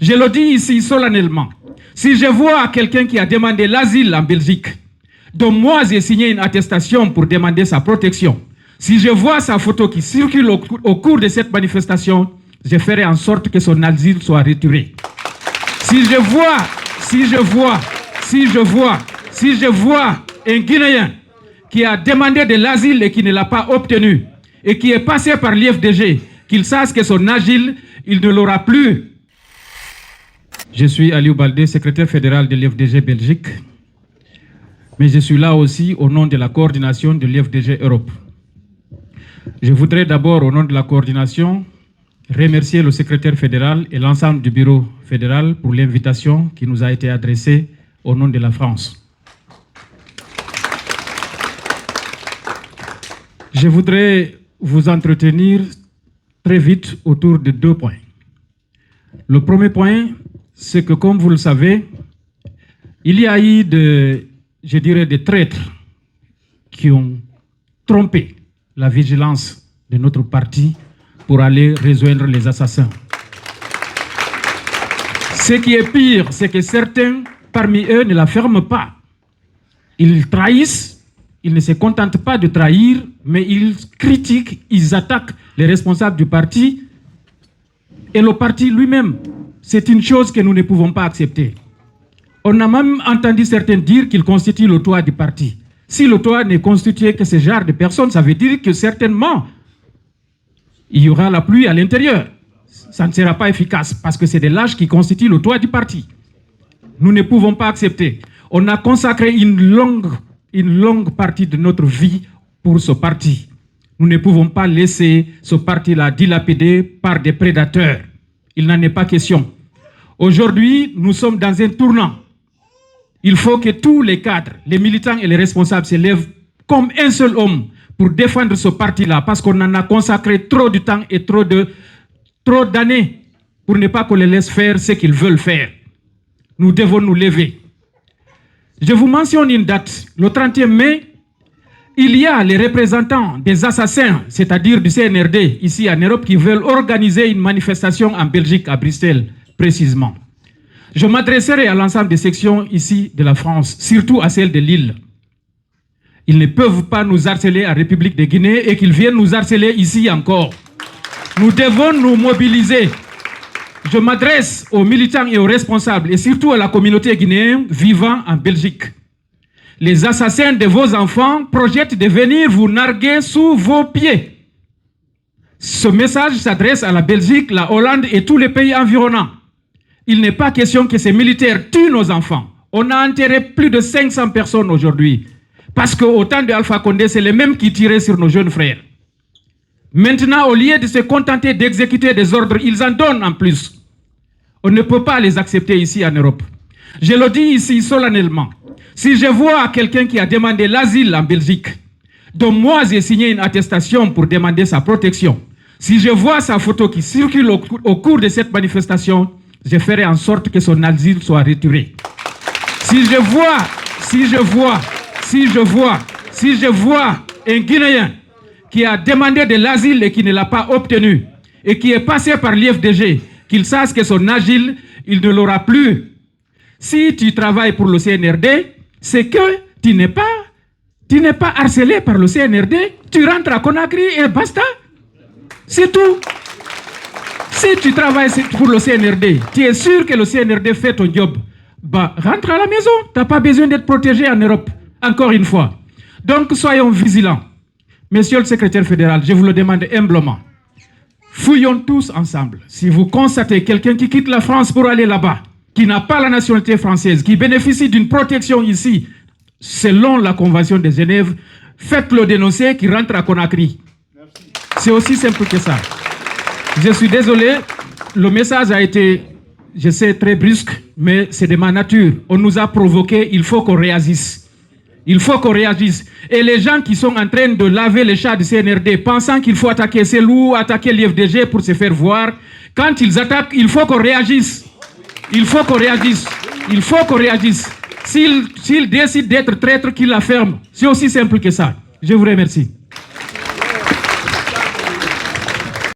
Je le dis ici solennellement. Si je vois quelqu'un qui a demandé l'asile en Belgique, dont moi j'ai signé une attestation pour demander sa protection, si je vois sa photo qui circule au cours de cette manifestation, je ferai en sorte que son asile soit retiré. Si je vois un Guinéen qui a demandé de l'asile et qui ne l'a pas obtenu, et qui est passé par l'IFDG, qu'il sache que son asile, il ne l'aura plus. Je suis Aliou Baldé, secrétaire fédéral de l'IFDG Belgique, mais je suis là aussi au nom de la coordination de l'IFDG Europe. Je voudrais d'abord, au nom de la coordination, remercier le secrétaire fédéral et l'ensemble du bureau fédéral pour l'invitation qui nous a été adressée au nom de la France. Je voudrais vous entretenir très vite autour de 2 points. Le premier point, c'est que, comme vous le savez, il y a eu des traîtres qui ont trompé la vigilance de notre parti pour aller rejoindre les assassins. Ce qui est pire, c'est que certains parmi eux ne la ferment pas. Ils trahissent, ils ne se contentent pas de trahir, mais ils critiquent, ils attaquent les responsables du parti et le parti lui-même. C'est une chose que nous ne pouvons pas accepter. On a même entendu certains dire qu'ils constituent le toit du parti. Si le toit n'est constitué que ce genre de personnes, ça veut dire que certainement, il y aura la pluie à l'intérieur. Ça ne sera pas efficace parce que c'est des lâches qui constituent le toit du parti. Nous ne pouvons pas accepter. On a consacré une longue partie de notre vie pour ce parti. Nous ne pouvons pas laisser ce parti-là dilapidé par des prédateurs. Il n'en est pas question. Aujourd'hui, nous sommes dans un tournant. Il faut que tous les cadres, les militants et les responsables se lèvent comme un seul homme pour défendre ce parti-là, parce qu'on en a consacré trop de temps et trop d'années pour ne pas qu'on les laisse faire ce qu'ils veulent faire. Nous devons nous lever. Je vous mentionne une date, le 31 mai, il y a les représentants des assassins, c'est-à-dire du CNRD, ici en Europe, qui veulent organiser une manifestation en Belgique, à Bruxelles, précisément. Je m'adresserai à l'ensemble des sections ici de la France, surtout à celle de Lille. Ils ne peuvent pas nous harceler en République de Guinée et qu'ils viennent nous harceler ici encore. Nous devons nous mobiliser. Je m'adresse aux militants et aux responsables et surtout à la communauté guinéenne vivant en Belgique. Les assassins de vos enfants projettent de venir vous narguer sous vos pieds. Ce message s'adresse à la Belgique, la Hollande et tous les pays environnants. Il n'est pas question que ces militaires tuent nos enfants. On a enterré plus de 500 personnes aujourd'hui. Parce qu'au temps de Alpha Condé, c'est les mêmes qui tiraient sur nos jeunes frères. Maintenant, au lieu de se contenter d'exécuter des ordres, ils en donnent en plus. On ne peut pas les accepter ici en Europe. Je le dis ici solennellement. Si je vois quelqu'un qui a demandé l'asile en Belgique, dont moi j'ai signé une attestation pour demander sa protection, si je vois sa photo qui circule au cours de cette manifestation, je ferai en sorte que son asile soit retiré. Si je vois un Guinéen qui a demandé de l'asile et qui ne l'a pas obtenu, et qui est passé par l'IFDG, qu'il sache que son asile, il ne l'aura plus. Si tu travailles pour le CNRD, c'est que tu n'es pas harcelé par le CNRD, tu rentres à Conakry et basta. C'est tout. Si tu travailles pour le CNRD, tu es sûr que le CNRD fait ton job, bah, rentre à la maison. Tu n'as pas besoin d'être protégé en Europe, encore une fois. Donc, soyons vigilants. Monsieur le secrétaire fédéral, je vous le demande humblement. Fouillons tous ensemble. Si vous constatez quelqu'un qui quitte la France pour aller là-bas, qui n'a pas la nationalité française, qui bénéficie d'une protection ici, selon la Convention de Genève, faites-le dénoncer, qu'il rentre à Conakry. C'est aussi simple que ça. Je suis désolé, le message a été, je sais, très brusque, mais c'est de ma nature. On nous a provoqué, il faut qu'on réagisse. Il faut qu'on réagisse. Et les gens qui sont en train de laver les chats du CNRD, pensant qu'il faut attaquer ces loups, attaquer l'IFDG pour se faire voir, quand ils attaquent, il faut qu'on réagisse. Il faut qu'on réagisse. Il faut qu'on réagisse. S'ils décident d'être traîtres, qu'ils la ferment. C'est aussi simple que ça. Je vous remercie.